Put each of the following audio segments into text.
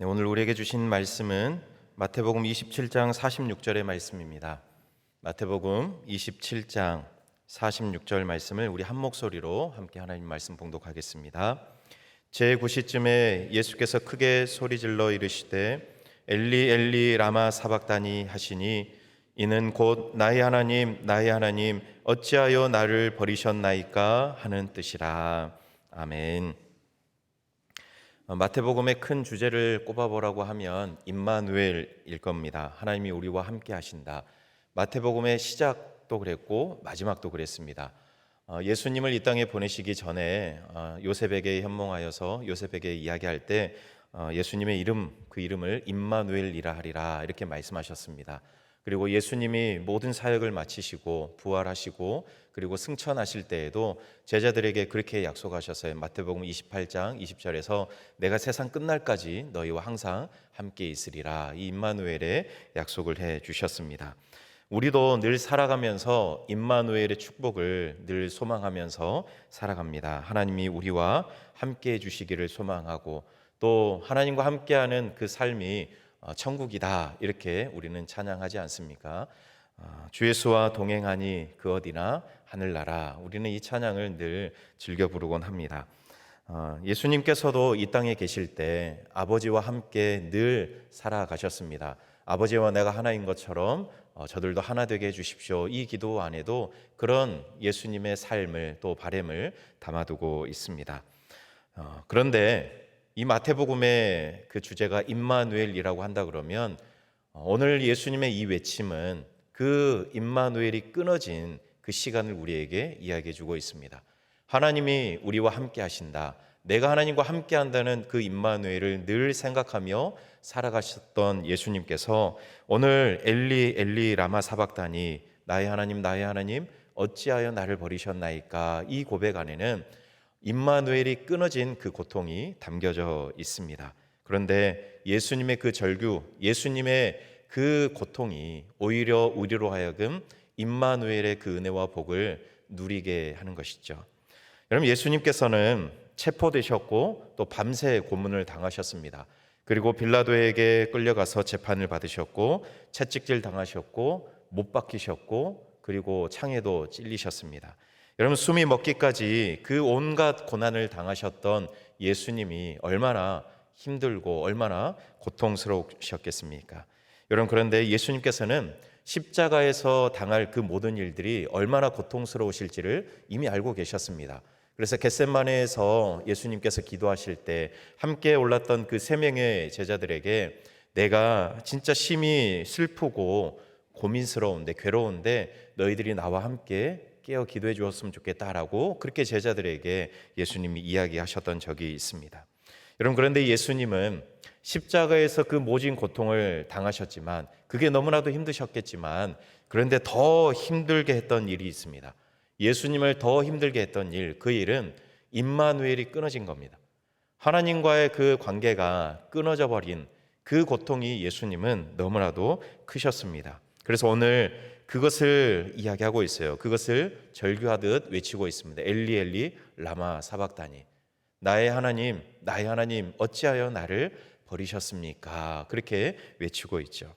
네, 오늘 우리에게 주신 말씀은 마태복음 27장 46절의 말씀입니다. 마태복음 27장 46절 말씀을 우리 한 목소리로 함께 하나님 말씀 봉독하겠습니다. 제9시쯤에 예수께서 크게 소리질러 이르시되 엘리 엘리 라마 사박다니 하시니 이는 곧 나의 하나님 어찌하여 나를 버리셨나이까 하는 뜻이라. 아멘. 마태복음의 큰 주제를 꼽아보라고 하면 임마누엘일 겁니다. 하나님이 우리와 함께 하신다. 마태복음의 시작도 그랬고 마지막도 그랬습니다. 예수님을 이 땅에 보내시기 전에 요셉에게 현몽하여서 요셉에게 이야기할 때 예수님의 이름, 그 이름을 임마누엘이라 하리라 이렇게 말씀하셨습니다. 그리고 예수님이 모든 사역을 마치시고 부활하시고 그리고 승천하실 때에도 제자들에게 그렇게 약속하셨어요. 마태복음 28장 20절에서 내가 세상 끝날까지 너희와 항상 함께 있으리라. 이 임마누엘의 약속을 해 주셨습니다. 우리도 늘 살아가면서 임마누엘의 축복을 늘 소망하면서 살아갑니다. 하나님이 우리와 함께 해 주시기를 소망하고 또 하나님과 함께하는 그 삶이 천국이다 이렇게 우리는 찬양하지 않습니까? 주 예수와 동행하니 그 어디나 하늘나라. 우리는 이 찬양을 늘 즐겨 부르곤 합니다. 예수님께서도 이 땅에 계실 때 아버지와 함께 늘 살아가셨습니다. 아버지와 내가 하나인 것처럼 저들도 하나 되게 해주십시오. 이 기도 안에도 그런 예수님의 삶을 또 바람을 담아두고 있습니다. 그런데 이 마태복음의 그 주제가 임마누엘이라고 한다 그러면 오늘 예수님의 이 외침은 그 임마누엘이 끊어진 그 시간을 우리에게 이야기해 주고 있습니다. 하나님이 우리와 함께 하신다. 내가 하나님과 함께 한다는 그 임마누엘을 늘 생각하며 살아가셨던 예수님께서 오늘 엘리 엘리 라마 사박다니 나의 하나님 어찌하여 나를 버리셨나이까 이 고백 안에는 임마누엘이 끊어진 그 고통이 담겨져 있습니다. 그런데 예수님의 그 절규, 예수님의 그 고통이 오히려 우리로 하여금 임마누엘의 그 은혜와 복을 누리게 하는 것이죠. 여러분, 예수님께서는 체포되셨고 또 밤새 고문을 당하셨습니다. 그리고 빌라도에게 끌려가서 재판을 받으셨고 채찍질 당하셨고 못 박히셨고 그리고 창에도 찔리셨습니다. 여러분, 숨이 먹기까지 그 온갖 고난을 당하셨던 예수님이 얼마나 힘들고 얼마나 고통스러우셨겠습니까? 여러분, 그런데 예수님께서는 십자가에서 당할 그 모든 일들이 얼마나 고통스러우실지를 이미 알고 계셨습니다. 그래서 겟세마네에서 예수님께서 기도하실 때 함께 올랐던 그 3명의 제자들에게 내가 진짜 심히 슬프고 고민스러운데 괴로운데 너희들이 나와 함께 깨어 기도해 주었으면 좋겠다라고 그렇게 제자들에게 예수님이 이야기하셨던 적이 있습니다. 여러분, 그런데 예수님은 십자가에서 그 모진 고통을 당하셨지만 그게 너무나도 힘드셨겠지만 그런데 더 힘들게 했던 일이 있습니다. 예수님을 더 힘들게 했던 일, 그 일은 임마누엘이 끊어진 겁니다. 하나님과의 그 관계가 끊어져 버린 그 고통이 예수님은 너무나도 크셨습니다. 그래서 오늘 그것을 이야기하고 있어요. 그것을 절규하듯 외치고 있습니다. 엘리 엘리 라마 사박다니 나의 하나님 어찌하여 나를 버리셨습니까? 그렇게 외치고 있죠.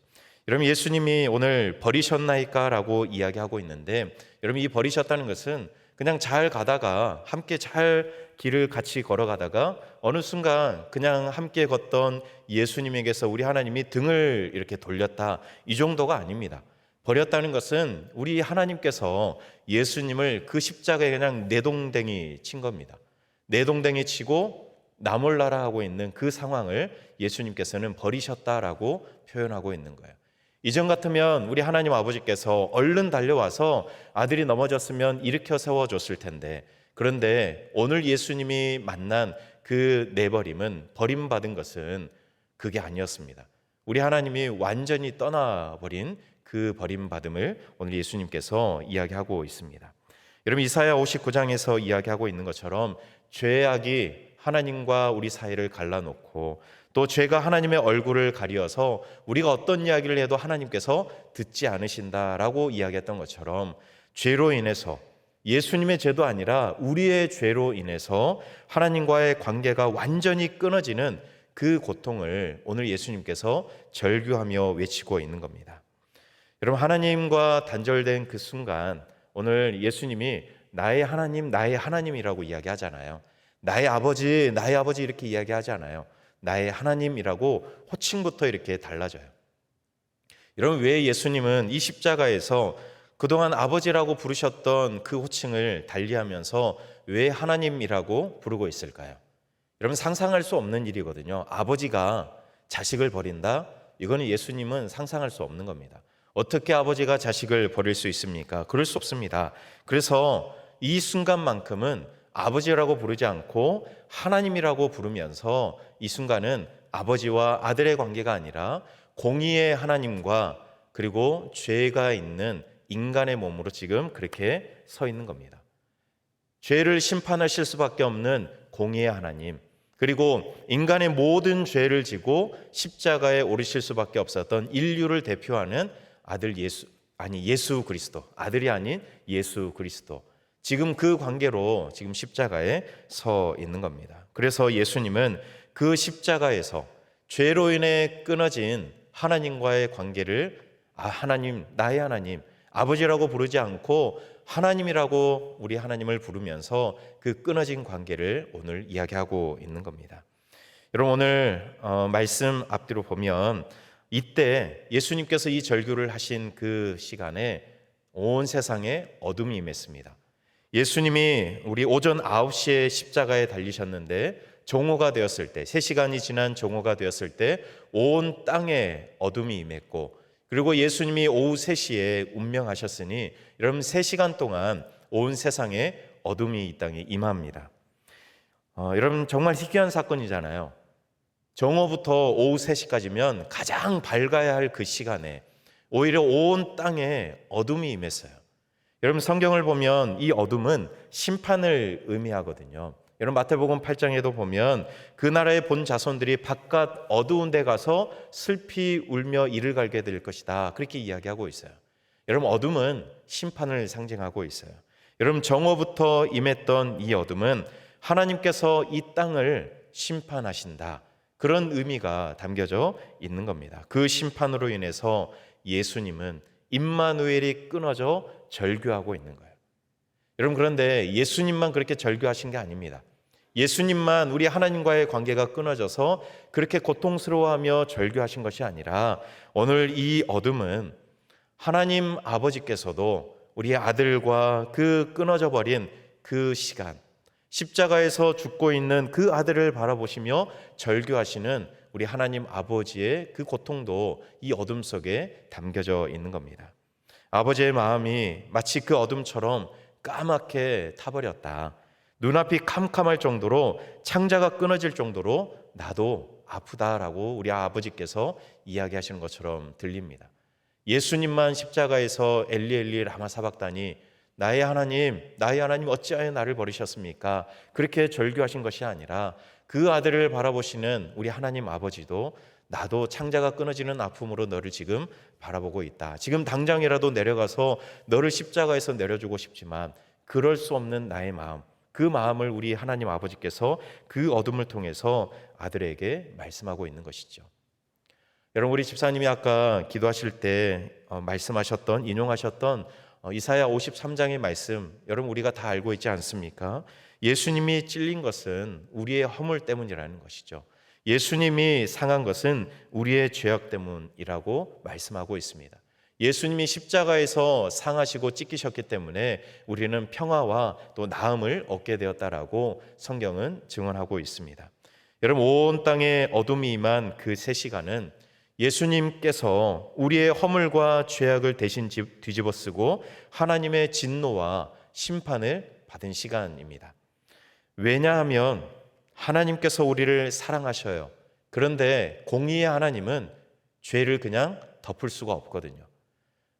여러분, 예수님이 오늘 버리셨나이까 라고 이야기하고 있는데 여러분, 이 버리셨다는 것은 그냥 잘 가다가 함께 잘 길을 같이 걸어가다가 어느 순간 그냥 함께 걷던 예수님에게서 우리 하나님이 등을 이렇게 돌렸다, 이 정도가 아닙니다. 버렸다는 것은 우리 하나님께서 예수님을 그 십자가에 그냥 내동댕이 친 겁니다. 내동댕이 치고 나 몰라라 하고 있는 그 상황을 예수님께서는 버리셨다라고 표현하고 있는 거예요. 이전 같으면 우리 하나님 아버지께서 얼른 달려와서 아들이 넘어졌으면 일으켜 세워줬을 텐데, 그런데 오늘 예수님이 만난 그 내버림은, 버림받은 것은 그게 아니었습니다. 우리 하나님이 완전히 떠나버린 그 버림받음을 오늘 예수님께서 이야기하고 있습니다. 여러분, 이사야 59장에서 이야기하고 있는 것처럼 죄악이 하나님과 우리 사이를 갈라놓고 또 죄가 하나님의 얼굴을 가리어서 우리가 어떤 이야기를 해도 하나님께서 듣지 않으신다라고 이야기했던 것처럼 죄로 인해서, 예수님의 죄도 아니라 우리의 죄로 인해서 하나님과의 관계가 완전히 끊어지는 그 고통을 오늘 예수님께서 절규하며 외치고 있는 겁니다. 여러분, 하나님과 단절된 그 순간 오늘 예수님이 나의 하나님, 나의 하나님이라고 이야기하잖아요. 나의 아버지, 나의 아버지 이렇게 이야기하잖아요. 나의 하나님이라고 호칭부터 이렇게 달라져요. 여러분, 왜 예수님은 이 십자가에서 그동안 아버지라고 부르셨던 그 호칭을 달리하면서 왜 하나님이라고 부르고 있을까요? 여러분, 상상할 수 없는 일이거든요. 아버지가 자식을 버린다? 이거는 예수님은 상상할 수 없는 겁니다. 어떻게 아버지가 자식을 버릴 수 있습니까? 그럴 수 없습니다. 그래서 이 순간만큼은 아버지라고 부르지 않고 하나님이라고 부르면서 이 순간은 아버지와 아들의 관계가 아니라 공의의 하나님과 그리고 죄가 있는 인간의 몸으로 지금 그렇게 서 있는 겁니다. 죄를 심판하실 수밖에 없는 공의의 하나님, 그리고 인간의 모든 죄를 지고 십자가에 오르실 수밖에 없었던 인류를 대표하는 아들 예수 그리스도, 아들이 아닌 예수 그리스도, 지금 그 관계로 지금 십자가에 서 있는 겁니다. 그래서 예수님은 그 십자가에서 죄로 인해 끊어진 하나님과의 관계를 하나님, 나의 하나님, 아버지라고 부르지 않고 하나님이라고 우리 하나님을 부르면서 그 끊어진 관계를 오늘 이야기하고 있는 겁니다. 여러분, 오늘 말씀 앞뒤로 보면 이때 예수님께서 이 절규를 하신 그 시간에 온 세상에 어둠이 임했습니다. 예수님이 우리 오전 9시에 십자가에 달리셨는데 정오가 되었을 때, 3시간이 지난 정오가 되었을 때 온 땅에 어둠이 임했고, 그리고 예수님이 오후 3시에 운명하셨으니 여러분 3시간 동안 온 세상에 어둠이 이 땅에 임합니다. 여러분, 정말 희귀한 사건이잖아요. 정오부터 오후 3시까지면 가장 밝아야 할 그 시간에 오히려 온 땅에 어둠이 임했어요. 여러분, 성경을 보면 이 어둠은 심판을 의미하거든요. 여러분, 마태복음 8장에도 보면 그 나라의 본 자손들이 바깥 어두운 데 가서 슬피 울며 이를 갈게 될 것이다, 그렇게 이야기하고 있어요. 여러분, 어둠은 심판을 상징하고 있어요. 여러분, 정오부터 임했던 이 어둠은 하나님께서 이 땅을 심판하신다, 그런 의미가 담겨져 있는 겁니다. 그 심판으로 인해서 예수님은 임마누엘이 끊어져 절규하고 있는 거예요. 여러분, 그런데 예수님만 그렇게 절규하신 게 아닙니다. 예수님만 우리 하나님과의 관계가 끊어져서 그렇게 고통스러워하며 절규하신 것이 아니라 오늘 이 어둠은 하나님 아버지께서도 우리 아들과 그 끊어져 버린 그 시간, 십자가에서 죽고 있는 그 아들을 바라보시며 절규하시는 우리 하나님 아버지의 그 고통도 이 어둠 속에 담겨져 있는 겁니다. 아버지의 마음이 마치 그 어둠처럼 까맣게 타버렸다. 눈앞이 캄캄할 정도로 창자가 끊어질 정도로 나도 아프다라고 우리 아버지께서 이야기하시는 것처럼 들립니다. 예수님만 십자가에서 엘리 엘리 라마 사박다니, 나의 하나님 어찌하여 나를 버리셨습니까? 그렇게 절규하신 것이 아니라 그 아들을 바라보시는 우리 하나님 아버지도 나도 창자가 끊어지는 아픔으로 너를 지금 바라보고 있다. 지금 당장이라도 내려가서 너를 십자가에서 내려주고 싶지만 그럴 수 없는 나의 마음, 그 마음을 우리 하나님 아버지께서 그 어둠을 통해서 아들에게 말씀하고 있는 것이죠. 여러분, 우리 집사님이 아까 기도하실 때 말씀하셨던, 인용하셨던 이사야 53장의 말씀, 여러분 우리가 다 알고 있지 않습니까? 예수님이 찔린 것은 우리의 허물 때문이라는 것이죠. 예수님이 상한 것은 우리의 죄악 때문이라고 말씀하고 있습니다. 예수님이 십자가에서 상하시고 찢기셨기 때문에 우리는 평화와 또 나음을 얻게 되었다라고 성경은 증언하고 있습니다. 여러분, 온 땅에 어둠이 임한 그 3시간은 예수님께서 우리의 허물과 죄악을 대신 뒤집어 쓰고 하나님의 진노와 심판을 받은 시간입니다. 왜냐하면 하나님께서 우리를 사랑하셔요. 그런데 공의의 하나님은 죄를 그냥 덮을 수가 없거든요.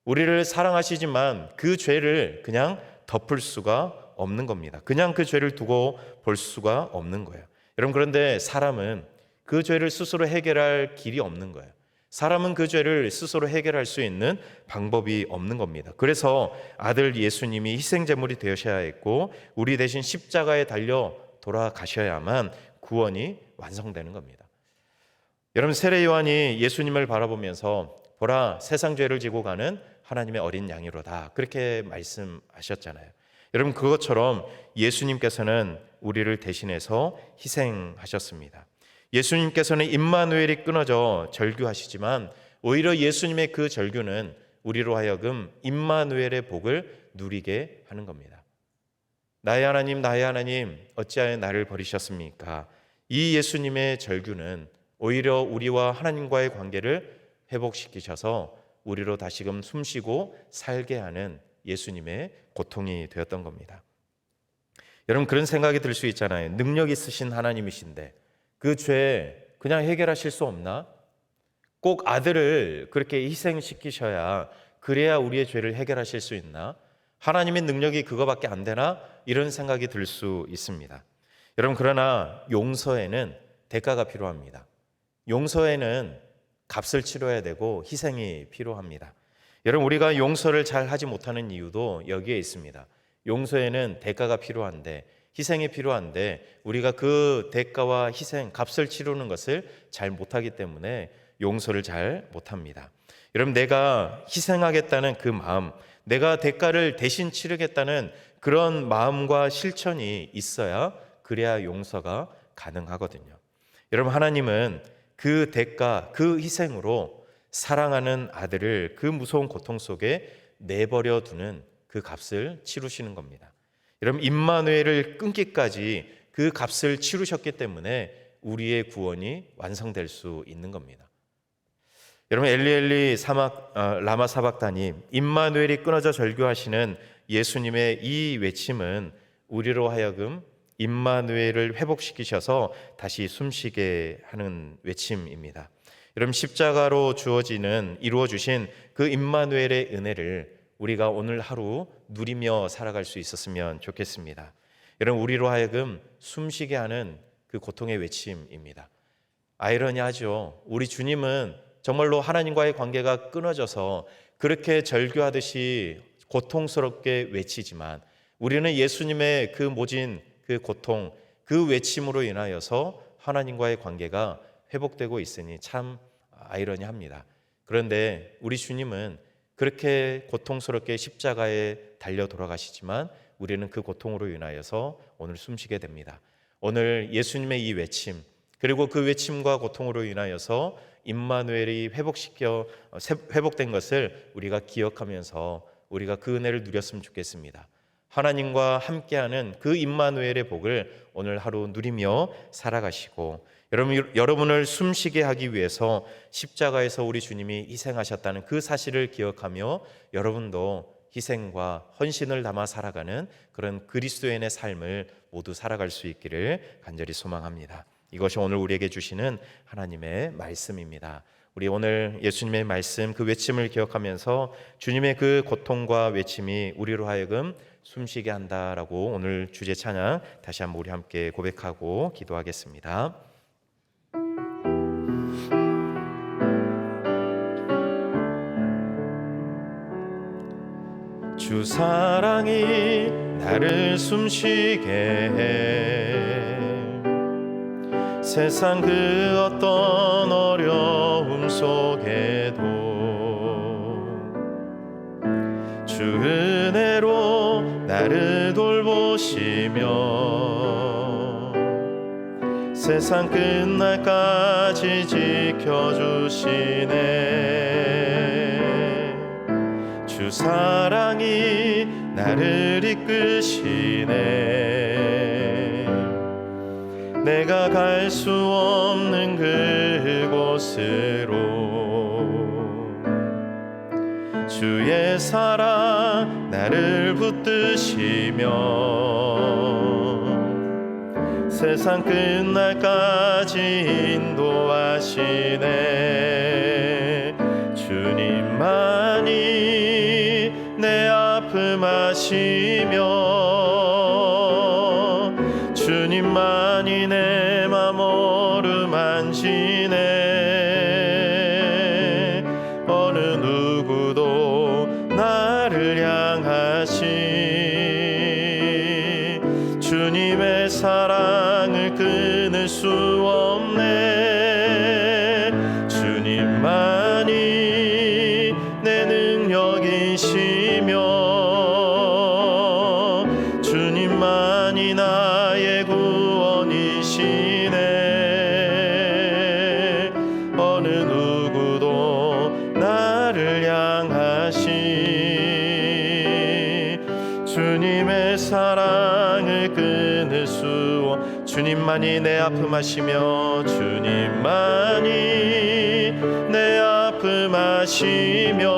우리를 사랑하시지만 그 죄를 그냥 덮을 수가 없는 겁니다. 그냥 그 죄를 두고 볼 수가 없는 거예요. 여러분, 그런데 사람은 그 죄를 스스로 해결할 길이 없는 거예요. 사람은 그 죄를 스스로 해결할 수 있는 방법이 없는 겁니다. 그래서 아들 예수님이 희생제물이 되셔야 했고 우리 대신 십자가에 달려 돌아가셔야만 구원이 완성되는 겁니다. 여러분, 세례 요한이 예수님을 바라보면서 보라, 세상 죄를 지고 가는 하나님의 어린 양이로다, 그렇게 말씀하셨잖아요. 여러분, 그것처럼 예수님께서는 우리를 대신해서 희생하셨습니다. 예수님께서는 임마누엘이 끊어져 절규하시지만 오히려 예수님의 그 절규는 우리로 하여금 임마누엘의 복을 누리게 하는 겁니다. 나의 하나님, 나의 하나님, 어찌하여 나를 버리셨습니까? 이 예수님의 절규는 오히려 우리와 하나님과의 관계를 회복시키셔서 우리로 다시금 숨쉬고 살게 하는 예수님의 고통이 되었던 겁니다. 여러분, 그런 생각이 들 수 있잖아요. 능력 있으신 하나님이신데 그 죄 그냥 해결하실 수 없나? 꼭 아들을 그렇게 희생시키셔야 그래야 우리의 죄를 해결하실 수 있나? 하나님의 능력이 그거밖에 안 되나? 이런 생각이 들 수 있습니다. 여러분, 그러나 용서에는 대가가 필요합니다. 용서에는 값을 치러야 되고 희생이 필요합니다. 여러분, 우리가 용서를 잘 하지 못하는 이유도 여기에 있습니다. 용서에는 대가가 필요한데, 희생이 필요한데 우리가 그 대가와 희생, 값을 치르는 것을 잘 못하기 때문에 용서를 잘 못합니다. 여러분, 내가 희생하겠다는 그 마음, 내가 대가를 대신 치르겠다는 그런 마음과 실천이 있어야 그래야 용서가 가능하거든요. 여러분, 하나님은 그 대가, 그 희생으로 사랑하는 아들을 그 무서운 고통 속에 내버려 두는 그 값을 치르시는 겁니다. 여러분, 임마누엘을 끊기까지 그 값을 치르셨기 때문에 우리의 구원이 완성될 수 있는 겁니다. 여러분, 엘리엘리 라마 사박다니, 임마누엘이 끊어져 절규하시는 예수님의 이 외침은 우리로 하여금 임마누엘을 회복시키셔서 다시 숨쉬게 하는 외침입니다. 여러분, 십자가로 이루어 주신 그 임마누엘의 은혜를 우리가 오늘 하루 누리며 살아갈 수 있었으면 좋겠습니다. 여러분, 우리로 하여금 숨쉬게 하는 그 고통의 외침입니다. 아이러니하죠. 우리 주님은 정말로 하나님과의 관계가 끊어져서 그렇게 절규하듯이 고통스럽게 외치지만 우리는 예수님의 그 모진 그 고통, 그 외침으로 인하여서 하나님과의 관계가 회복되고 있으니 참 아이러니합니다. 그런데 우리 주님은 그렇게 고통스럽게 십자가에 달려 돌아가시지만 우리는 그 고통으로 인하여서 오늘 숨쉬게 됩니다. 오늘 예수님의 이 외침, 그리고 그 외침과 고통으로 인하여서 임마누엘이 회복된 것을 우리가 기억하면서 우리가 그 은혜를 누렸으면 좋겠습니다. 하나님과 함께하는 그 임마누엘의 복을 오늘 하루 누리며 살아가시고, 여러분을 숨쉬게 하기 위해서 십자가에서 우리 주님이 희생하셨다는 그 사실을 기억하며 여러분도 희생과 헌신을 담아 살아가는 그런 그리스도인의 삶을 모두 살아갈 수 있기를 간절히 소망합니다. 이것이 오늘 우리에게 주시는 하나님의 말씀입니다. 우리 오늘 예수님의 말씀, 그 외침을 기억하면서 주님의 그 고통과 외침이 우리로 하여금 숨쉬게 한다라고 오늘 주제 찬양 다시 한번 우리 함께 고백하고 기도하겠습니다. 주 사랑이 나를 숨쉬게 해 세상 그 어떤 어려움 속에도 주 은혜로 나를 돌보시며 세상 끝날까지 지켜주시네. 주 사랑이 나를 이끄시네. 내가 갈 수 없는 그곳으로 주의 사랑 나를 붙드시며 세상 끝날까지 인도하시네. 주님만이 내 아픔 아시며 주님만이 내 맘 어루만지네. 어느 누구도 나를 향하시 주님의 사랑을 끊을 수 없네. 주님만이 내 아픔 아시며 주님만이 내 아픔 아시며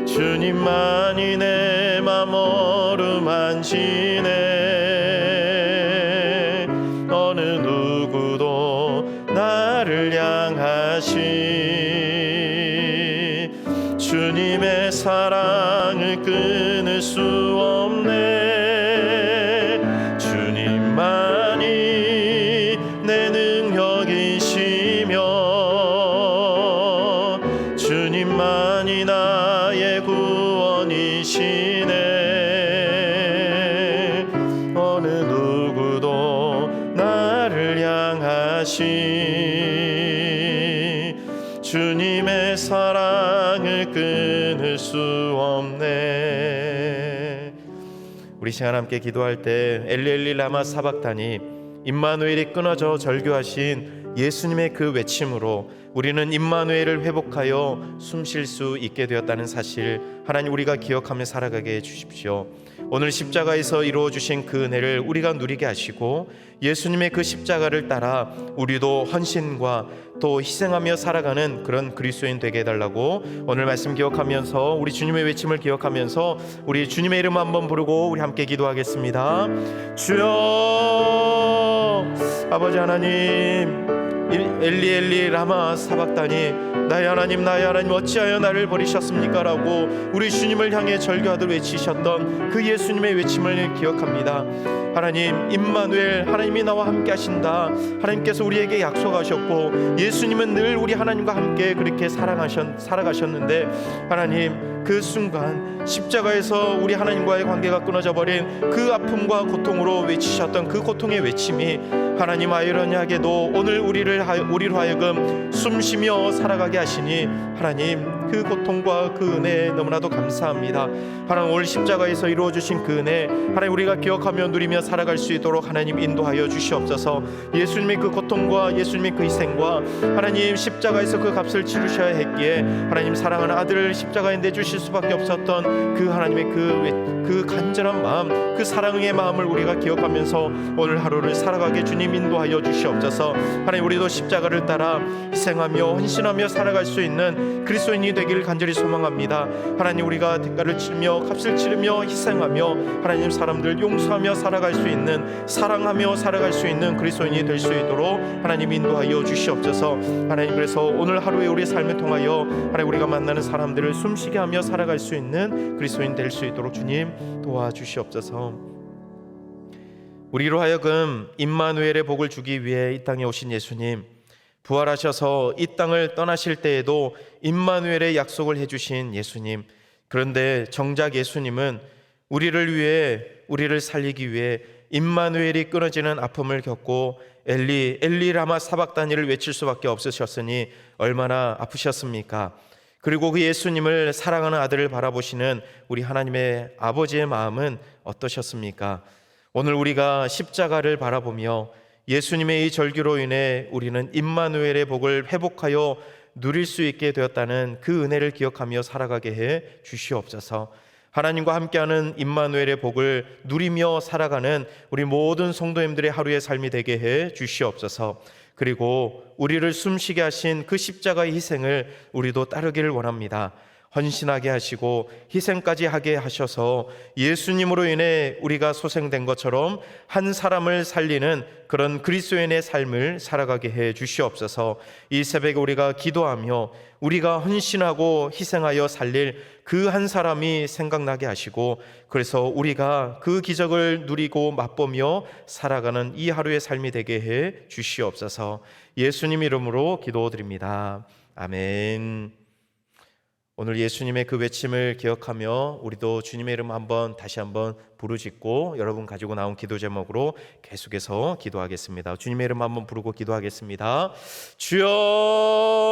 주님만이 내 맘 어루만지네. 어느 누구도 나를 향하시 주님의 사랑을 끊을 수 없네. 주님만이 내 능력이시며 주님만이 나의 구원이시네. 어느 누구도 나를 향하시 주님의 사랑을 끊을 수 없네. 우리 시간 함께 기도할 때 엘리 엘리 라마 사박다니 임마누엘이 끊어져 절규하신 예수님의 그 외침으로 우리는 임마누엘을 회복하여 숨쉴 수 있게 되었다는 사실 하나님 우리가 기억하며 살아가게 해주십시오. 오늘 십자가에서 이루어 주신 그 은혜를 우리가 누리게 하시고 예수님의 그 십자가를 따라 우리도 헌신과 또 희생하며 살아가는 그런 그리스도인 되게 해달라고 오늘 말씀 기억하면서 우리 주님의 외침을 기억하면서 우리 주님의 이름 한번 부르고 우리 함께 기도하겠습니다. 주여, 아버지 하나님, 엘리 엘리 라마 사박다니 나의 하나님 어찌하여 나를 버리셨습니까? 라고 우리 주님을 향해 절규하듯 외치셨던 그 예수님의 외침을 기억합니다. 하나님 임마누엘, 하나님이 나와 함께 하신다. 하나님께서 우리에게 약속하셨고 예수님은 늘 우리 하나님과 함께 그렇게 살아가셨는데 하나님 그 순간 십자가에서 우리 하나님과의 관계가 끊어져 버린 그 아픔과 고통으로 외치셨던 그 고통의 외침이 하나님 아이러니하게도 오늘 우리로 하여금 숨쉬며 살아가게 하시니 하나님 그 고통과 그 은혜 너무나도 감사합니다. 하나님 오늘 십자가에서 이루어 주신 그 은혜 하나님 우리가 기억하며 누리며 살아갈 수 있도록 하나님 인도하여 주시옵소서. 예수님의 그 고통과 예수님의 그 희생과 하나님 십자가에서 그 값을 치르셔야 했기에 하나님 사랑하는 아들을 십자가에 내주실 수밖에 없었던 그 하나님의 그 간절한 마음, 그 사랑의 마음을 우리가 기억하면서 오늘 하루를 살아가게 주님 인도하여 주시옵소서. 하나님 우리도 십자가를 따라 희생하며 헌신하며 살아갈 수 있는 그리스도인이 되기를 간절히 소망합니다. 하나님 우리가 대가를 치르며 값을 치르며 희생하며 하나님 사람들 용서하며 살아갈 수 있는, 사랑하며 살아갈 수 있는 그리스도인이 될 수 있도록 하나님 인도하여 주시옵소서. 하나님 그래서 오늘 하루에 우리의 삶을 통하여 하나님 우리가 만나는 사람들을 숨쉬게 하며 살아갈 수 있는 그리스도인 될 수 있도록 주님 도와주시옵소서. 우리로 하여금 임마누엘의 복을 주기 위해 이 땅에 오신 예수님, 부활하셔서 이 땅을 떠나실 때에도 임마누엘의 약속을 해주신 예수님, 그런데 정작 예수님은 우리를 위해, 우리를 살리기 위해 임마누엘이 끊어지는 아픔을 겪고 엘리 엘리 라마 사박다니를 외칠 수밖에 없으셨으니 얼마나 아프셨습니까? 그리고 그 예수님을 사랑하는 아들을 바라보시는 우리 하나님의 아버지의 마음은 어떠셨습니까? 오늘 우리가 십자가를 바라보며 예수님의 이 절규로 인해 우리는 임마누엘의 복을 회복하여 누릴 수 있게 되었다는 그 은혜를 기억하며 살아가게 해 주시옵소서. 하나님과 함께하는 임마누엘의 복을 누리며 살아가는 우리 모든 성도님들의 하루의 삶이 되게 해 주시옵소서. 그리고 우리를 숨쉬게 하신 그 십자가의 희생을 우리도 따르기를 원합니다. 헌신하게 하시고 희생까지 하게 하셔서 예수님으로 인해 우리가 소생된 것처럼 한 사람을 살리는 그런 그리스도인의 삶을 살아가게 해 주시옵소서. 이 새벽에 우리가 기도하며 우리가 헌신하고 희생하여 살릴 그 한 사람이 생각나게 하시고 그래서 우리가 그 기적을 누리고 맛보며 살아가는 이 하루의 삶이 되게 해 주시옵소서. 예수님 이름으로 기도드립니다. 아멘. 오늘 예수님의 그 외침을 기억하며 우리도 주님의 이름 다시 한번 부르짖고 여러분 가지고 나온 기도 제목으로 계속해서 기도하겠습니다. 주님의 이름 한번 부르고 기도하겠습니다. 주여